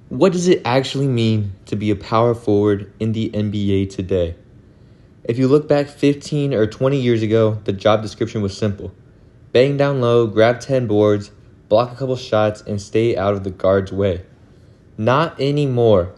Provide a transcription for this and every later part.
What does it actually mean to be a power forward in the NBA today? If you look back 15 or 20 years ago, the job description was simple. Bang down low, grab 10 boards, block a couple shots, and stay out of the guard's way. Not anymore.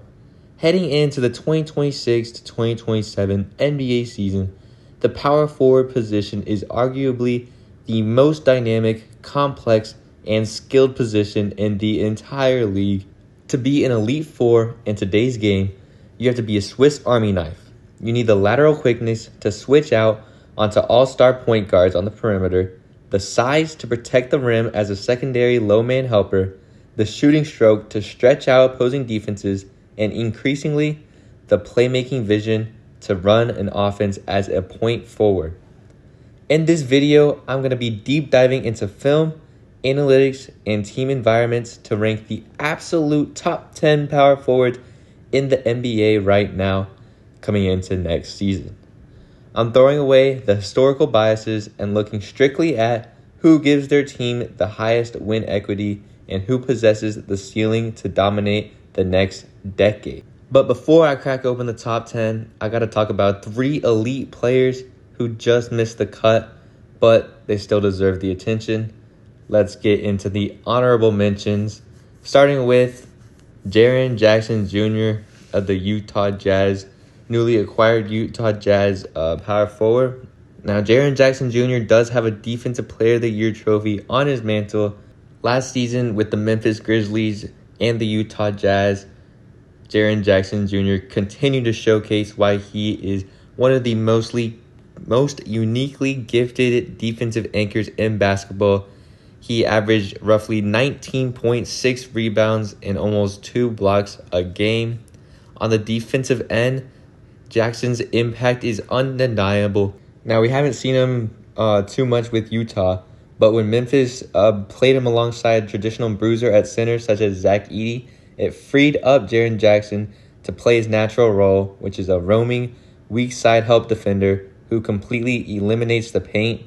Heading into the 2026 to 2027 NBA season, the power forward position is arguably the most dynamic, complex, and skilled position in the entire league. To be an Elite Four in today's game, you have to be a Swiss Army knife. You need the lateral quickness to switch out onto all-star point guards on the perimeter, the size to protect the rim as a secondary low-man helper, the shooting stroke to stretch out opposing defenses, and increasingly, the playmaking vision to run an offense as a point forward. In this video, I'm going to be deep diving into film, analytics, and team environments to rank the absolute top 10 power forwards in the NBA right now coming into next season. I'm throwing away the historical biases and looking strictly at who gives their team the highest win equity and who possesses the ceiling to dominate the next decade. But before I crack open the top 10, I got to talk about 3 elite players who just missed the cut, but they still deserve the attention. Let's get into the honorable mentions, starting with Jaren Jackson Jr. of the Utah Jazz, newly acquired Utah Jazz power forward. Now, Jaren Jackson Jr. does have a Defensive Player of the Year trophy on his mantle. Last season with the Memphis Grizzlies and the Utah Jazz, Jaren Jackson Jr. continued to showcase why he is one of the most uniquely gifted defensive anchors in basketball. He averaged roughly 19.6 rebounds and almost 2 blocks a game. On the defensive end, Jackson's impact is undeniable. Now, we haven't seen him too much with Utah, but when Memphis played him alongside traditional bruiser at center such as Zach Edey, it freed up Jaren Jackson to play his natural role, which is a roaming, weak side help defender who completely eliminates the paint.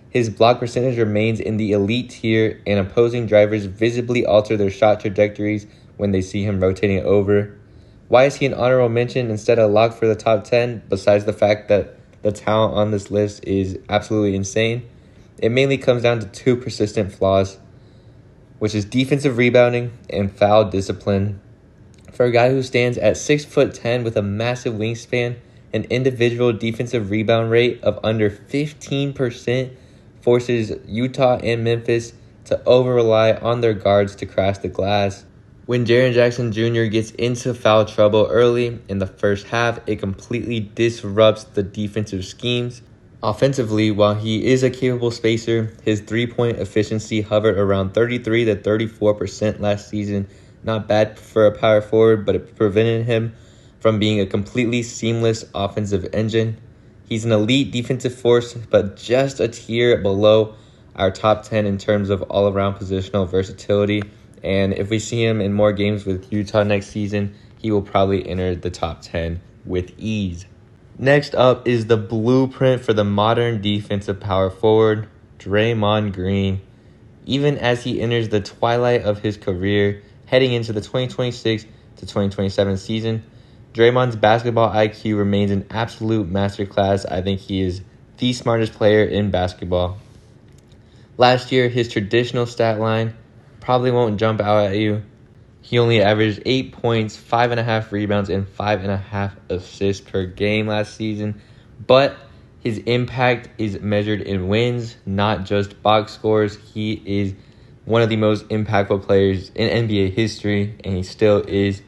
His block percentage remains in the elite tier, and opposing drivers visibly alter their shot trajectories when they see him rotating over. Why is he an honorable mention instead of locked for the top 10, besides the fact that the talent on this list is absolutely insane? It mainly comes down to 2 persistent flaws, which is defensive rebounding and foul discipline. For a guy who stands at 6'10" with a massive wingspan, an individual defensive rebound rate of under 15% forces Utah and Memphis to over-rely on their guards to crash the glass. When Jaren Jackson Jr. gets into foul trouble early in the first half, it completely disrupts the defensive schemes. Offensively, while he is a capable spacer, his three-point efficiency hovered around 33 to 34% last season. Not bad for a power forward, but it prevented him from being a completely seamless offensive engine. He's an elite defensive force, but just a tier below our top 10 in terms of all-around positional versatility. And if we see him in more games with Utah next season, he will probably enter the top 10 with ease. Next up is the blueprint for the modern defensive power forward, Draymond Green. Even as he enters the twilight of his career, heading into the 2026 to 2027 season, Draymond's basketball IQ remains an absolute masterclass. I think he is the smartest player in basketball. Last year, his traditional stat line probably won't jump out at you. He only averaged 8 points, 5.5 rebounds, and 5.5 assists per game last season. But his impact is measured in wins, not just box scores. He is one of the most impactful players in NBA history, and he still is,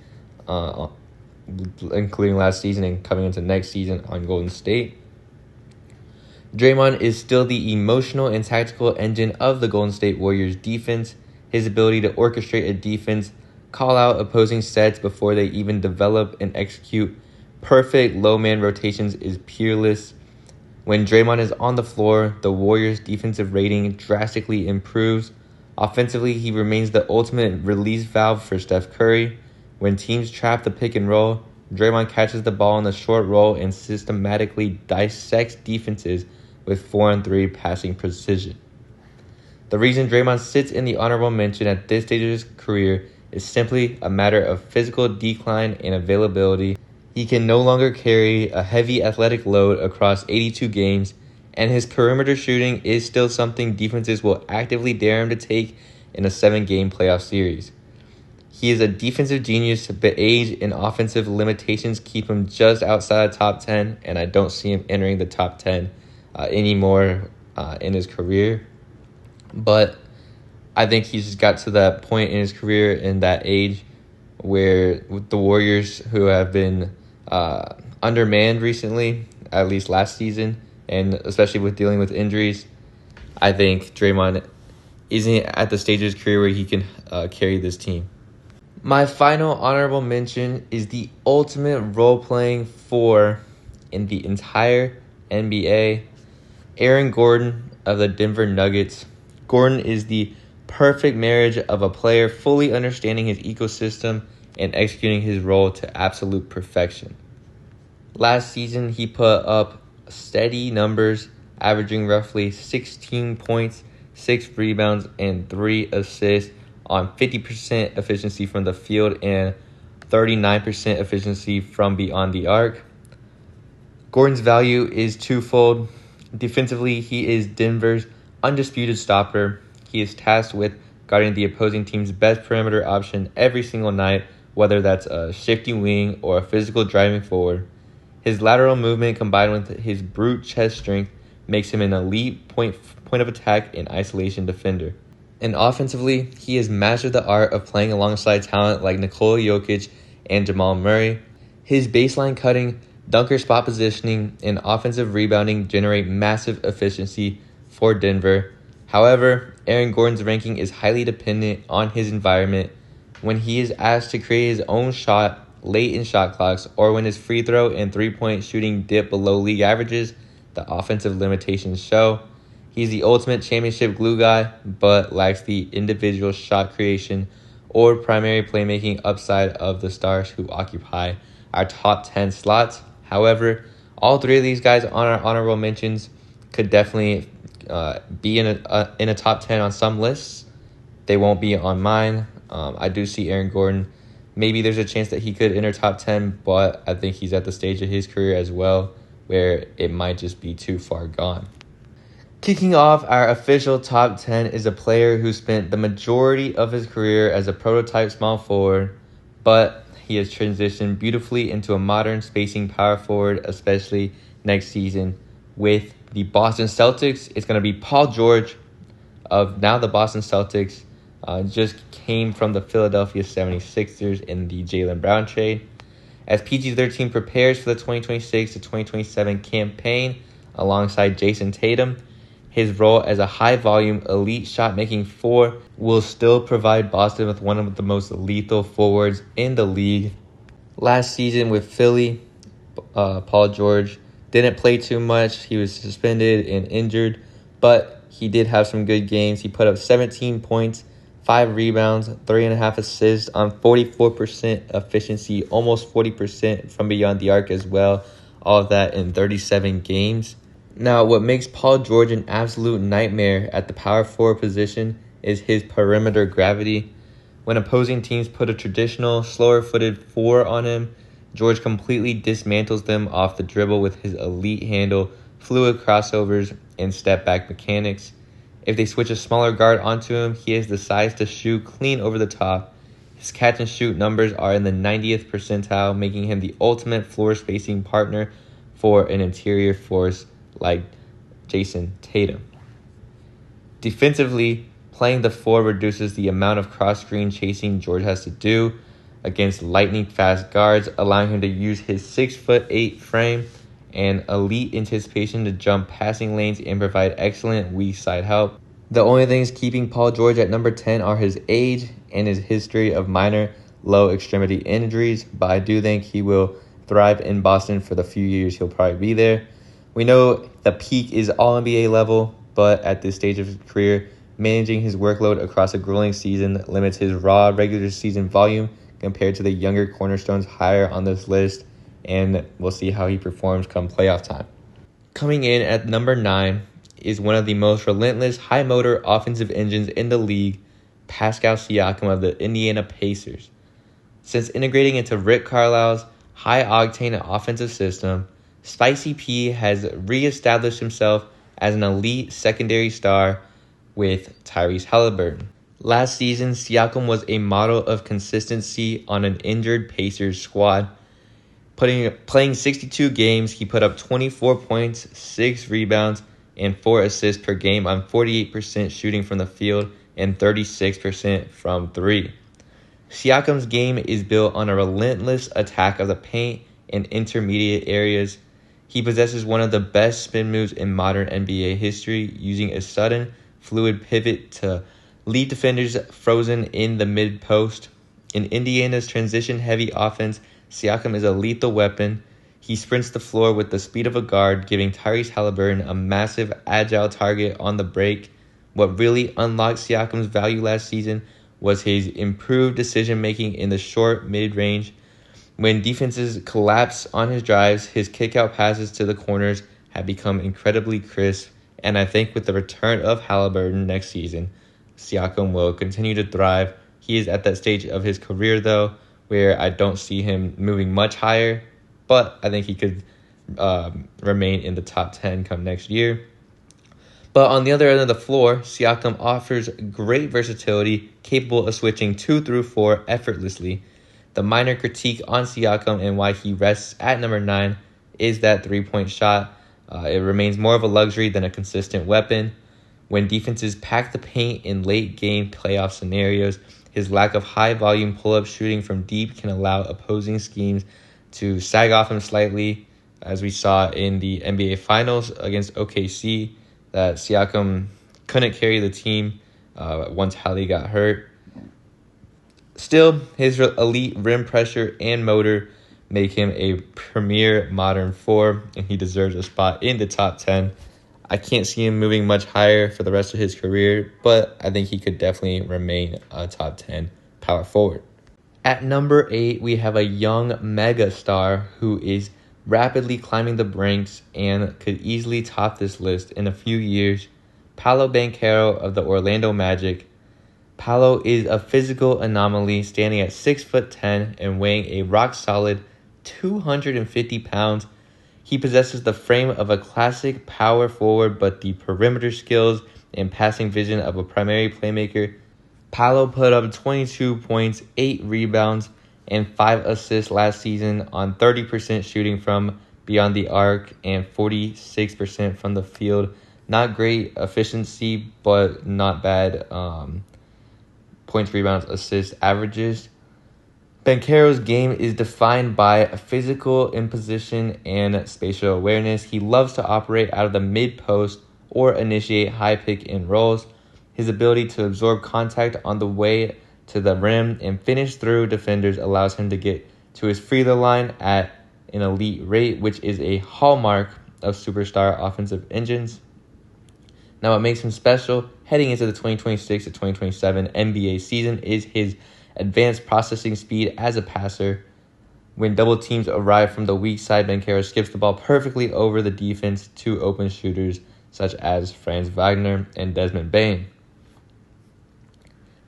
including last season and coming into next season on Golden State. Draymond is still the emotional and tactical engine of the Golden State Warriors defense. His ability to orchestrate a defense, call out opposing sets before they even develop, and execute perfect low-man rotations is peerless. When Draymond is on the floor, the Warriors' defensive rating drastically improves. Offensively, he remains the ultimate release valve for Steph Curry. When teams trap the pick and roll, Draymond catches the ball in the short roll and systematically dissects defenses with 4-on-3 passing precision. The reason Draymond sits in the honorable mention at this stage of his career is simply a matter of physical decline and availability. He can no longer carry a heavy athletic load across 82 games, and his perimeter shooting is still something defenses will actively dare him to take in a 7-game playoff series. He is a defensive genius, but age and offensive limitations keep him just outside the top 10, and I don't see him entering the top 10 anymore in his career. But I think he's just got to that point in his career in that age where with the Warriors, who have been undermanned recently, at least last season, and especially with dealing with injuries, I think Draymond isn't at the stage of his career where he can carry this team. My final honorable mention is the ultimate role-playing four in the entire NBA, Aaron Gordon of the Denver Nuggets. Gordon is the perfect marriage of a player fully understanding his ecosystem and executing his role to absolute perfection. Last season, he put up steady numbers, averaging roughly 16 points, 6 rebounds, and 3 assists on 50% efficiency from the field and 39% efficiency from beyond the arc. Gordon's value is twofold. Defensively, he is Denver's undisputed stopper. He is tasked with guarding the opposing team's best perimeter option every single night, whether that's a shifty wing or a physical driving forward. His lateral movement combined with his brute chest strength makes him an elite point of attack and isolation defender. And offensively, he has mastered the art of playing alongside talent like Nikola Jokic and Jamal Murray. His baseline cutting, dunker spot positioning, and offensive rebounding generate massive efficiency for Denver. However, Aaron Gordon's ranking is highly dependent on his environment. When he is asked to create his own shot late in shot clocks, or when his free throw and three-point shooting dip below league averages, the offensive limitations show. He's the ultimate championship glue guy, but lacks the individual shot creation or primary playmaking upside of the stars who occupy our top 10 slots. However, all three of these guys on our honorable mentions could definitely be in a top 10 on some lists. They won't be on mine. I do see Aaron Gordon. Maybe there's a chance that he could enter top 10, but I think he's at the stage of his career as well where it might just be too far gone. Kicking off our official top 10 is a player who spent the majority of his career as a prototype small forward, but he has transitioned beautifully into a modern spacing power forward, especially next season with the Boston Celtics. It's going to be Paul George of now the Boston Celtics. Just came from the Philadelphia 76ers in the Jaylen Brown trade. As PG-13 prepares for the 2026 to 2027 campaign alongside Jason Tatum, his role as a high-volume, elite shot-making four will still provide Boston with one of the most lethal forwards in the league. Last season with Philly, Paul George didn't play too much. He was suspended and injured, but he did have some good games. He put up 17 points, 5 rebounds, 3.5 assists on 44% efficiency, almost 40% from beyond the arc as well. All of that in 37 games. Now, what makes Paul George an absolute nightmare at the power forward position is his perimeter gravity. When opposing teams put a traditional, slower-footed four on him, George completely dismantles them off the dribble with his elite handle, fluid crossovers, and step-back mechanics. If they switch a smaller guard onto him, he has the size to shoot clean over the top. His catch-and-shoot numbers are in the 90th percentile, making him the ultimate floor-spacing partner for an interior force like Jason Tatum. Defensively, playing the four reduces the amount of cross-screen chasing George has to do against lightning-fast guards, allowing him to use his 6'8" frame and elite anticipation to jump passing lanes and provide excellent weak side help. The only things keeping Paul George at number 10 are his age and his history of minor low extremity injuries, but I do think he will thrive in Boston for the few years he'll probably be there. We know the peak is all NBA level, but at this stage of his career, managing his workload across a grueling season limits his raw regular season volume compared to the younger cornerstones higher on this list, and we'll see how he performs come playoff time. Coming in at number 9 is one of the most relentless high-motor offensive engines in the league, Pascal Siakam of the Indiana Pacers. Since integrating into Rick Carlisle's high-octane offensive system, Spicy P has reestablished himself as an elite secondary star with Tyrese Halliburton. Last season, Siakam was a model of consistency on an injured Pacers squad. Playing 62 games, he put up 24 points, 6 rebounds, and 4 assists per game on 48% shooting from the field and 36% from 3. Siakam's game is built on a relentless attack of the paint and intermediate areas. He possesses one of the best spin moves in modern NBA history, using a sudden, fluid pivot to lead defenders frozen in the mid-post. In Indiana's transition-heavy offense, Siakam is a lethal weapon. He sprints the floor with the speed of a guard, giving Tyrese Halliburton a massive, agile target on the break. What really unlocked Siakam's value last season was his improved decision-making in the short mid-range. When defenses collapse on his drives, his kick-out passes to the corners have become incredibly crisp, and I think with the return of Halliburton next season, Siakam will continue to thrive. He is at that stage of his career, though, where I don't see him moving much higher, but I think he could remain in the top 10 come next year. But on the other end of the floor, Siakam offers great versatility, capable of switching 2 through 4 effortlessly. The minor critique on Siakam and why he rests at number 9 is that three-point shot. It remains more of a luxury than a consistent weapon. When defenses pack the paint in late-game playoff scenarios, his lack of high-volume pull-up shooting from deep can allow opposing schemes to sag off him slightly, as we saw in the NBA Finals against OKC, that Siakam couldn't carry the team once Hallie got hurt. Still, his elite rim pressure and motor make him a premier modern 4, and he deserves a spot in the top 10. I can't see him moving much higher for the rest of his career, but I think he could definitely remain a top 10 power forward. At number 8, we have a young mega star who is rapidly climbing the ranks and could easily top this list in a few years. Paolo Banchero of the Orlando Magic. Paolo is a physical anomaly, standing at 6'10" and weighing a rock-solid 250 pounds. He possesses the frame of a classic power forward, but the perimeter skills and passing vision of a primary playmaker. Paolo put up 22 points, 8 rebounds, and 5 assists last season on 30% shooting from beyond the arc and 46% from the field. Not great efficiency, but not bad points, rebounds, assists averages. Banchero's game is defined by physical imposition and spatial awareness. He loves to operate out of the mid-post or initiate high pick and rolls. His ability to absorb contact on the way to the rim and finish through defenders allows him to get to his free throw line at an elite rate, which is a hallmark of superstar offensive engines. Now, what makes him special heading into the 2026 to 2027 NBA season is his advanced processing speed as a passer. When double teams arrive from the weak side, Banchero skips the ball perfectly over the defense to open shooters such as Franz Wagner and Desmond Bane.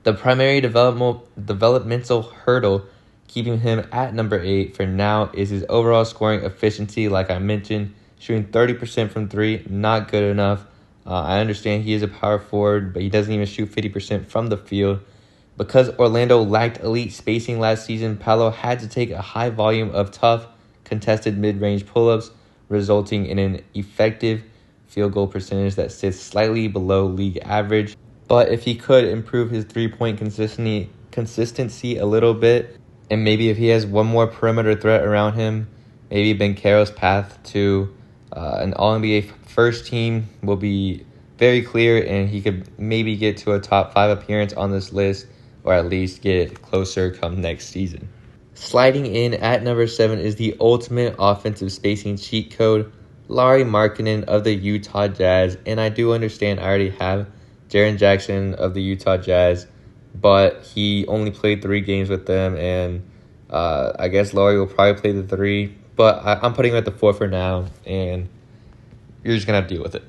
The primary developmental hurdle keeping him at number 8 for now is his overall scoring efficiency. Like I mentioned, shooting 30% from 3, not good enough. I understand he is a power forward, but he doesn't even shoot 50% from the field. Because Orlando lacked elite spacing last season, Paolo had to take a high volume of tough, contested mid-range pull-ups, resulting in an effective field goal percentage that sits slightly below league average. But if he could improve his three-point consistency a little bit, and maybe if he has one more perimeter threat around him, maybe Banchero's path to an All-NBA first team will be very clear, and he could maybe get to a top 5 appearance on this list, or at least get closer come next season. Sliding in at number 7 is the ultimate offensive spacing cheat code, Lauri Markkanen of the Utah Jazz. And I do understand I already have Jaren Jackson of the Utah Jazz, but he only played 3 games with them, and I guess Lauri will probably play the 3, but I'm putting him at the 4 for now, and you're just going to have to deal with it.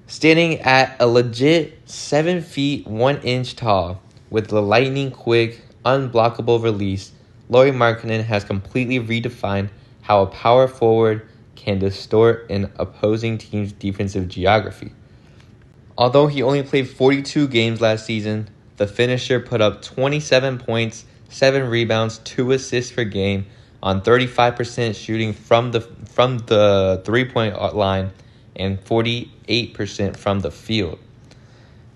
Standing at a legit 7 feet 1 inch tall, With the lightning-quick, unblockable release, Lauri Markkanen has completely redefined how a power forward can distort an opposing team's defensive geography. Although he only played 42 games last season, the finisher put up 27 points, 7 rebounds, 2 assists per game on 35% shooting from the three-point line and 48% from the field.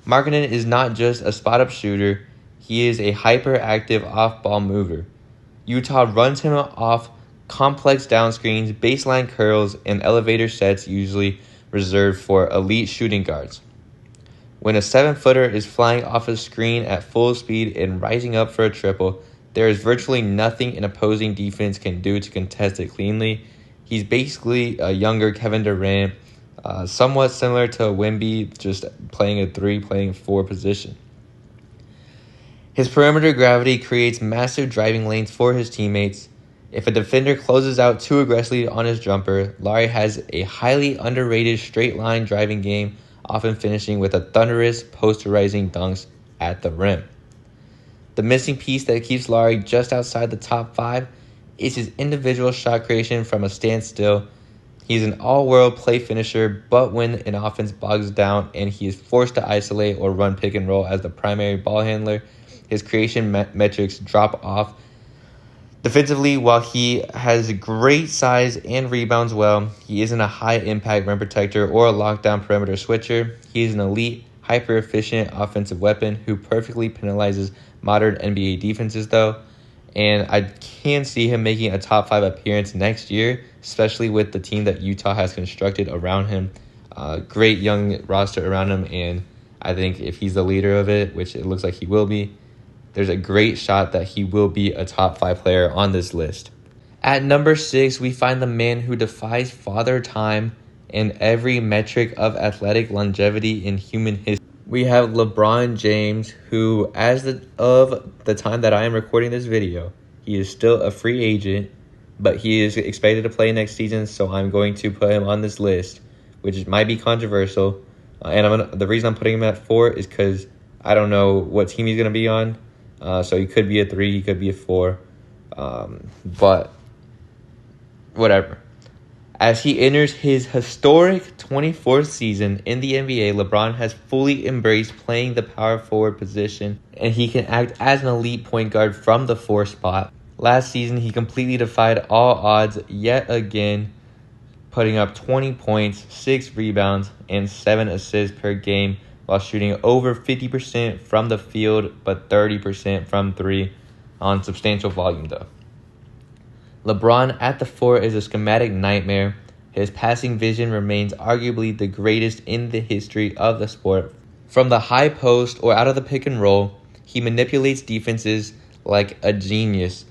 Markkanen is not just a spot-up shooter, he is a hyperactive off-ball mover. Utah runs him off complex down screens, baseline curls, and elevator sets usually reserved for elite shooting guards. When a 7-footer is flying off a screen at full speed and rising up for a triple, there is virtually nothing an opposing defense can do to contest it cleanly. He's basically a younger Kevin Durant, somewhat similar to Wemby, just playing a 3, playing a 4 position. His perimeter gravity creates massive driving lanes for his teammates. If a defender closes out too aggressively on his jumper, Lauri has a highly underrated straight-line driving game, often finishing with a thunderous, posterizing dunks at the rim. The missing piece that keeps Lauri just outside the top 5 is his individual shot creation from a standstill. He's an all-world play finisher, but when an offense bogs down and he is forced to isolate or run pick and roll as the primary ball handler, his creation metrics drop off. Defensively, while he has great size and rebounds well, he isn't a high-impact rim protector or a lockdown perimeter switcher. He is an elite, hyper-efficient offensive weapon who perfectly penalizes modern NBA defenses, though. And I can see him making a top 5 appearance next year, especially with the team that Utah has constructed around him. Great young roster around him, and I think if he's the leader of it, which it looks like he will be, there's a great shot that he will be a top 5 player on this list. At number 6, we find the man who defies father time and every metric of athletic longevity in human history. We have LeBron James, who, of the time that I am recording this video, he is still a free agent, but he is expected to play next season, so I'm going to put him on this list, which might be controversial. The reason I'm putting him at 4 is because I don't know what team he's going to be on. So he could be a 3, he could be a 4, but whatever. As he enters his historic 24th season in the NBA, LeBron has fully embraced playing the power forward position, and he can act as an elite point guard from the 4 spot. Last season, he completely defied all odds yet again, putting up 20 points, 6 rebounds, and 7 assists per game, while shooting over 50% from the field, but 30% from 3 on substantial volume, though. LeBron at the 4 is a schematic nightmare. His passing vision remains arguably the greatest in the history of the sport. From the high post or out of the pick and roll, he manipulates defenses like a genius,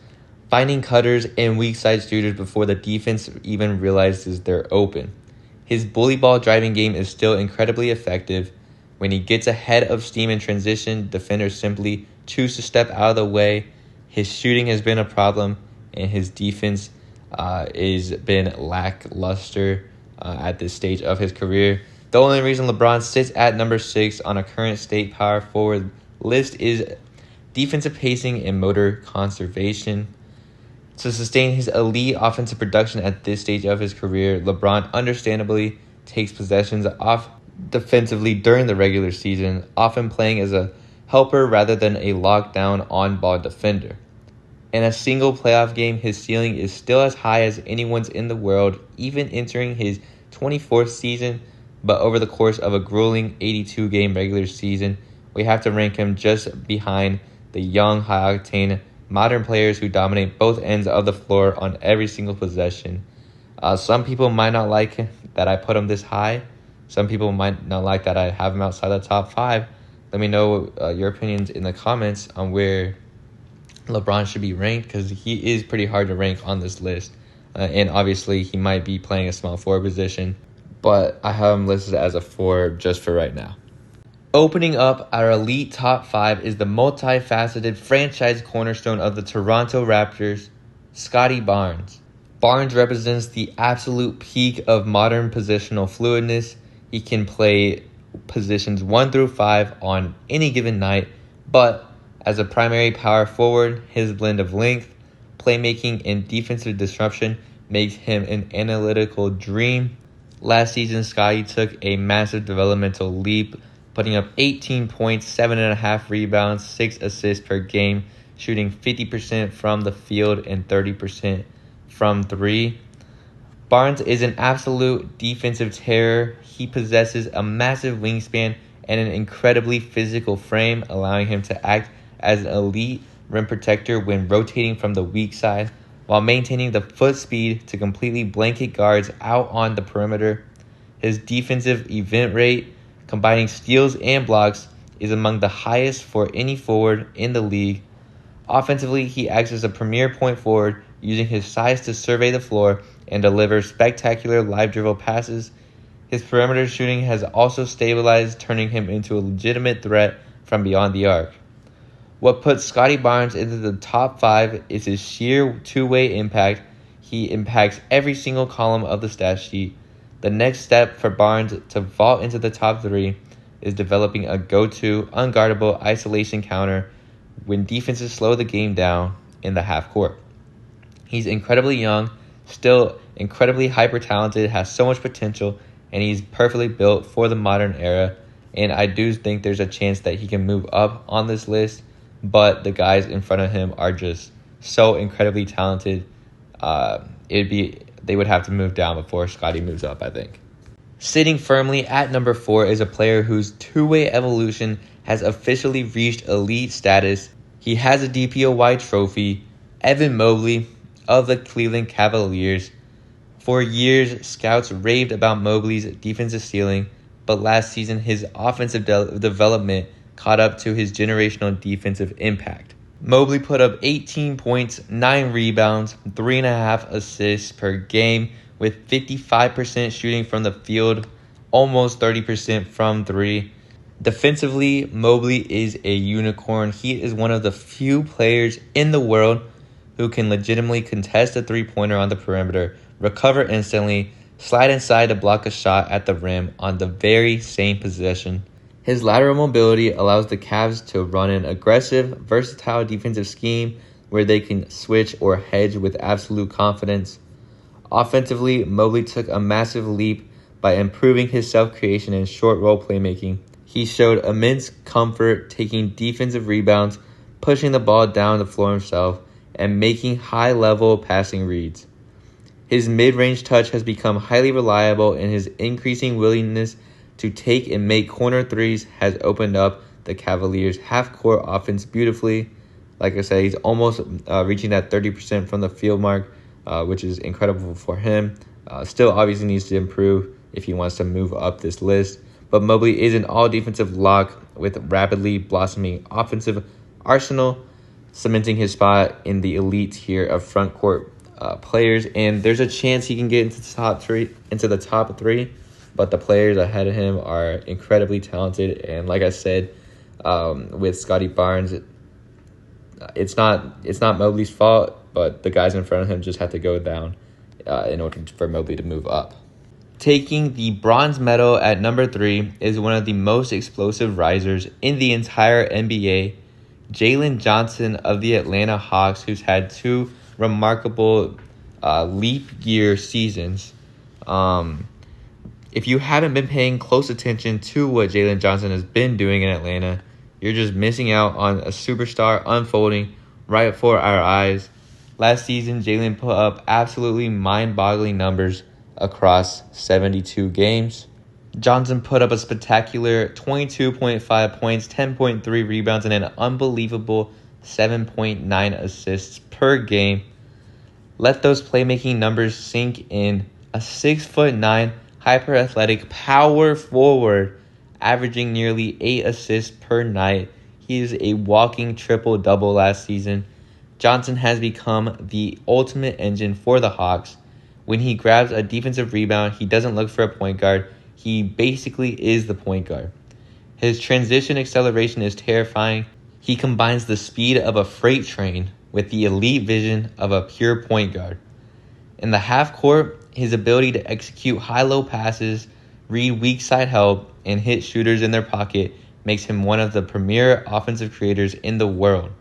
finding cutters and weak side shooters before the defense even realizes they're open. His bully ball driving game is still incredibly effective. When he gets ahead of steam in transition, defenders simply choose to step out of the way. His shooting has been a problem, and his defense has been lackluster at this stage of his career. The only reason LeBron sits at number 6 on a current state power forward list is defensive pacing and motor conservation. To sustain his elite offensive production at this stage of his career, LeBron understandably takes possessions off defensively during the regular season, often playing as a helper rather than a lockdown on-ball defender. In a single playoff game, his ceiling is still as high as anyone's in the world, even entering his 24th season, but over the course of a grueling 82-game regular season, we have to rank him just behind the young, high-octane, modern players who dominate both ends of the floor on every single possession. Some people might not like that I put him this high. Some people might not like that I have him outside the top 5. Let me know your opinions in the comments on where LeBron should be ranked, because he is pretty hard to rank on this list. And obviously, he might be playing a small forward position, but I have him listed as a 4 just for right now. Opening up our elite top 5 is the multifaceted franchise cornerstone of the Toronto Raptors, Scottie Barnes. Barnes represents the absolute peak of modern positional fluidness. He can play positions 1 through 5 on any given night, but As a primary power forward, his blend of length, playmaking, and defensive disruption makes him an analytical dream. Last season, Scottie took a massive developmental leap, putting up 18 points, 7.5 rebounds, 6 assists per game, shooting 50% from the field and 30% from three. Barnes is an absolute defensive terror. He possesses a massive wingspan and an incredibly physical frame, allowing him to act as an elite rim protector when rotating from the weak side, while maintaining the foot speed to completely blanket guards out on the perimeter. His defensive event rate, combining steals and blocks, is among the highest for any forward in the league. Offensively, he acts as a premier point forward, using his size to survey the floor and deliver spectacular live dribble passes. His perimeter shooting has also stabilized, turning him into a legitimate threat from beyond the arc. What puts Scottie Barnes into the top 5 is his sheer two-way impact. He impacts every single column of the stat sheet. The next step for Barnes to vault into the top 3 is developing a go-to, unguardable isolation counter when defenses slow the game down in the half court. He's incredibly young, still incredibly hyper-talented, has so much potential, and he's perfectly built for the modern era. And I do think there's a chance that he can move up on this list, but the guys in front of him are just so incredibly talented. They would have to move down before Scottie moves up, I think. Sitting firmly at number 4 is a player whose two-way evolution has officially reached elite status. He has a DPOY trophy, Evan Mobley of the Cleveland Cavaliers. For years, scouts raved about Mobley's defensive ceiling, but last season his offensive development caught up to his generational defensive impact. Mobley put up 18 points, 9 rebounds, 3.5 assists per game, with 55% shooting from the field, almost 30% from 3. Defensively, Mobley is a unicorn. He is one of the few players in the world who can legitimately contest a three-pointer on the perimeter, recover instantly, slide inside to block a shot at the rim on the very same possession. His lateral mobility allows the Cavs to run an aggressive, versatile defensive scheme where they can switch or hedge with absolute confidence. Offensively, Mobley took a massive leap by improving his self-creation and short roll playmaking. He showed immense comfort taking defensive rebounds, pushing the ball down the floor himself, and making high-level passing reads. His mid-range touch has become highly reliable, and his increasing willingness to take and make corner threes has opened up the Cavaliers' half-court offense beautifully. Like I said, he's almost reaching that 30% from the field mark, which is incredible for him. Still obviously needs to improve if he wants to move up this list. But Mobley is an all-defensive lock with rapidly blossoming offensive arsenal, cementing his spot in the elite tier of front court players. And there's a chance he can get into the top three. But the players ahead of him are incredibly talented. And like I said, with Scottie Barnes, it's not Mobley's fault, but the guys in front of him just have to go down in order for Mobley to move up. Taking the bronze medal at number 3 is one of the most explosive risers in the entire NBA, Jalen Johnson of the Atlanta Hawks, who's had 2 remarkable leap year seasons. If you haven't been paying close attention to what Jalen Johnson has been doing in Atlanta, you're just missing out on a superstar unfolding right before our eyes. Last season, Jalen put up absolutely mind-boggling numbers across 72 games. Johnson put up a spectacular 22.5 points, 10.3 rebounds, and an unbelievable 7.9 assists per game. Let those playmaking numbers sink in. A 6'9", hyper-athletic power forward, averaging nearly 8 assists per night. He is a walking triple-double last season. Johnson has become the ultimate engine for the Hawks. When he grabs a defensive rebound, he doesn't look for a point guard. He basically is the point guard. His transition acceleration is terrifying. He combines the speed of a freight train with the elite vision of a pure point guard. In the half court, his ability to execute high-low passes, read weak side help, and hit shooters in their pocket makes him one of the premier offensive creators in the world.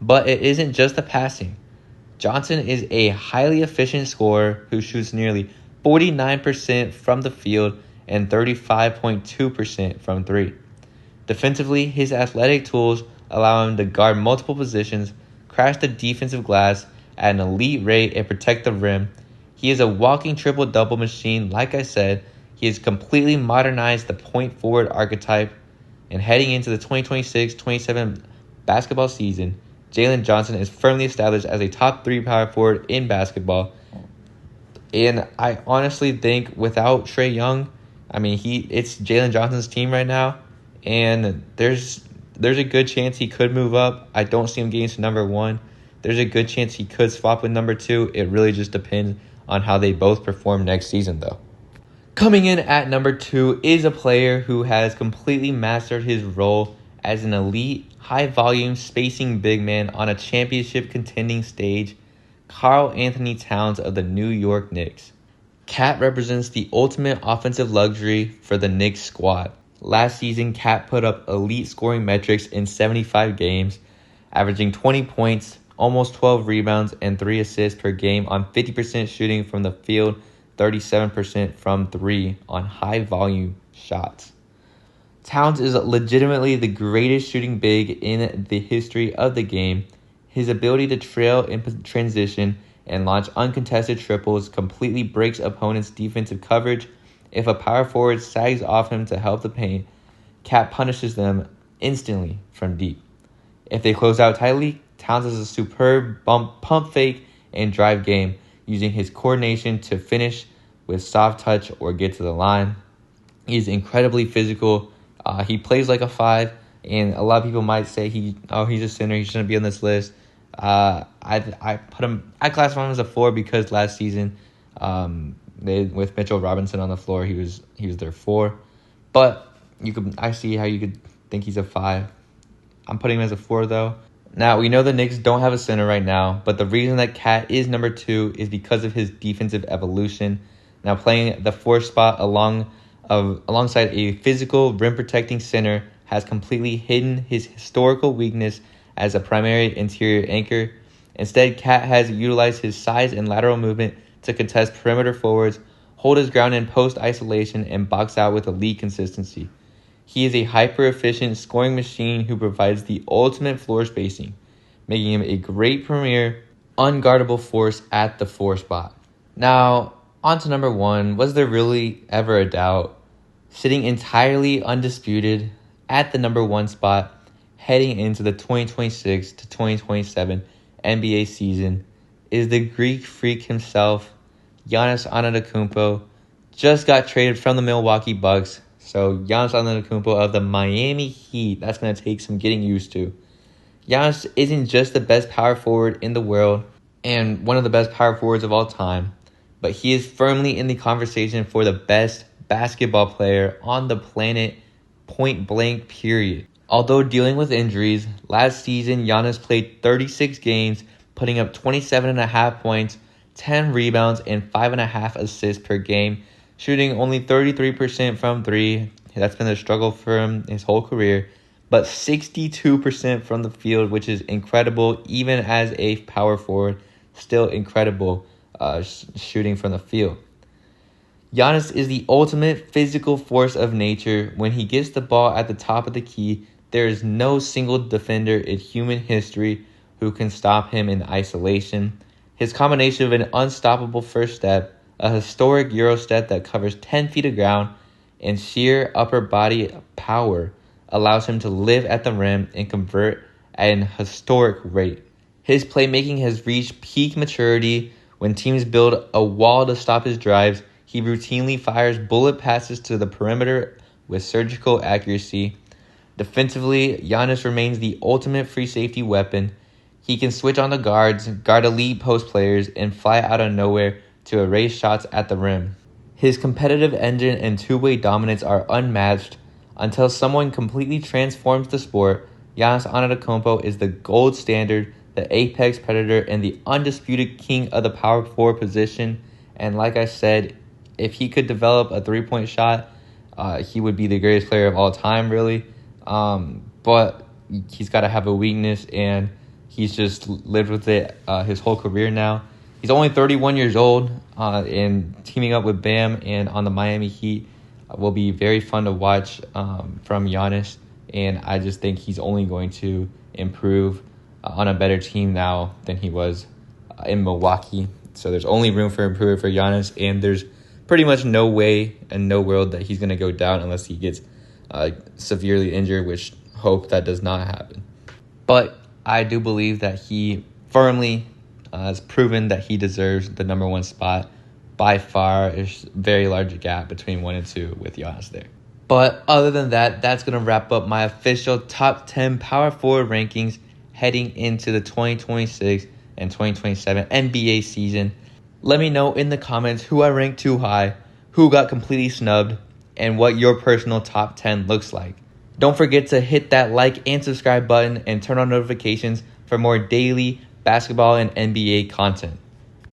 But it isn't just the passing. Johnson is a highly efficient scorer who shoots nearly 49% from the field and 35.2% from three. Defensively, his athletic tools allow him to guard multiple positions, crash the defensive glass at an elite rate, and protect the rim. He is a walking triple-double machine. Like I said, he has completely modernized the point forward archetype, and heading into the 2026-27 basketball season, Jalen Johnson is firmly established as a top 3 power forward in basketball. And I honestly think without Trae Young, it's Jalen Johnson's team right now, and there's a good chance he could move up. I don't see him getting to number 1. There's a good chance he could swap with number 2. It really just depends on how they both perform next season, though. Coming in at number 2 is a player who has completely mastered his role as an elite, high-volume, spacing big man on a championship contending stage, Karl Anthony Towns of the New York Knicks. Cat represents the ultimate offensive luxury for the Knicks squad. Last season, Cat put up elite scoring metrics in 75 games, averaging 20 points, almost 12 rebounds, and 3 assists per game on 50% shooting from the field, 37% from 3 on high-volume shots. Towns is legitimately the greatest shooting big in the history of the game. His ability to trail in transition and launch uncontested triples completely breaks opponents' defensive coverage. If a power forward sags off him to help the paint, Cat punishes them instantly from deep. If they close out tightly, Towns has a superb pump fake and drive game, using his coordination to finish with soft touch or get to the line. He's incredibly physical. He plays like a 5, and a lot of people might say he's a center. He shouldn't be on this list. I classify him as a 4 because last season, with Mitchell Robinson on the floor, he was their 4. But I see how you could think he's a 5. I'm putting him as a 4 though. Now, we know the Knicks don't have a center right now, but the reason that Cat is number 2 is because of his defensive evolution. Now, playing the 4th spot alongside a physical, rim-protecting center has completely hidden his historical weakness as a primary interior anchor. Instead, Cat has utilized his size and lateral movement to contest perimeter forwards, hold his ground in post isolation, and box out with elite consistency. He is a hyper-efficient scoring machine who provides the ultimate floor spacing, making him a great premier, unguardable force at the 4 spot. Now, on to number 1. Was there really ever a doubt? Sitting entirely undisputed at the number 1 spot, heading into the 2026 to 2027 NBA season, is the Greek freak himself, Giannis Antetokounmpo. Just got traded from the Milwaukee Bucks. So Giannis Antetokounmpo of the Miami Heat, that's going to take some getting used to. Giannis isn't just the best power forward in the world and one of the best power forwards of all time, but he is firmly in the conversation for the best basketball player on the planet, point blank, period. Although dealing with injuries, last season Giannis played 36 games, putting up 27.5 points, 10 rebounds, and 5.5 assists per game, shooting only 33% from 3. That's been a struggle for him his whole career, but 62% from the field, which is incredible, even as a power forward, still incredible shooting from the field. Giannis is the ultimate physical force of nature. When he gets the ball at the top of the key, there is no single defender in human history who can stop him in isolation. His combination of an unstoppable first step, a historic Euro step that covers 10 feet of ground, and sheer upper body power allows him to live at the rim and convert at an historic rate. His playmaking has reached peak maturity. When teams build a wall to stop his drives, he routinely fires bullet passes to the perimeter with surgical accuracy. Defensively, Giannis remains the ultimate free safety weapon. He can switch on the guards, guard elite post players, and fly out of nowhere to erase shots at the rim. His competitive engine and two-way dominance are unmatched. Until someone completely transforms the sport, Giannis Antetokounmpo is the gold standard, the apex predator, and the undisputed king of the power forward position. And like I said, if he could develop a three-point shot, he would be the greatest player of all time, really. But he's got to have a weakness, and he's just lived with it his whole career now. He's only 31 years old, and teaming up with Bam and on the Miami Heat will be very fun to watch from Giannis, and I just think he's only going to improve on a better team now than he was in Milwaukee. So there's only room for improvement for Giannis, and there's pretty much no way and no world that he's going to go down unless he gets severely injured, which hope that does not happen. But I do believe that he firmly has proven that he deserves the number one spot. By far, there's a very large gap between 1 and 2 with Giannis there. But other than that, that's going to wrap up my official top 10 power forward rankings heading into the 2026 and 2027 NBA season. Let me know in the comments who I ranked too high, who got completely snubbed, and what your personal top 10 looks like. Don't forget to hit that like and subscribe button and turn on notifications for more daily basketball and NBA content.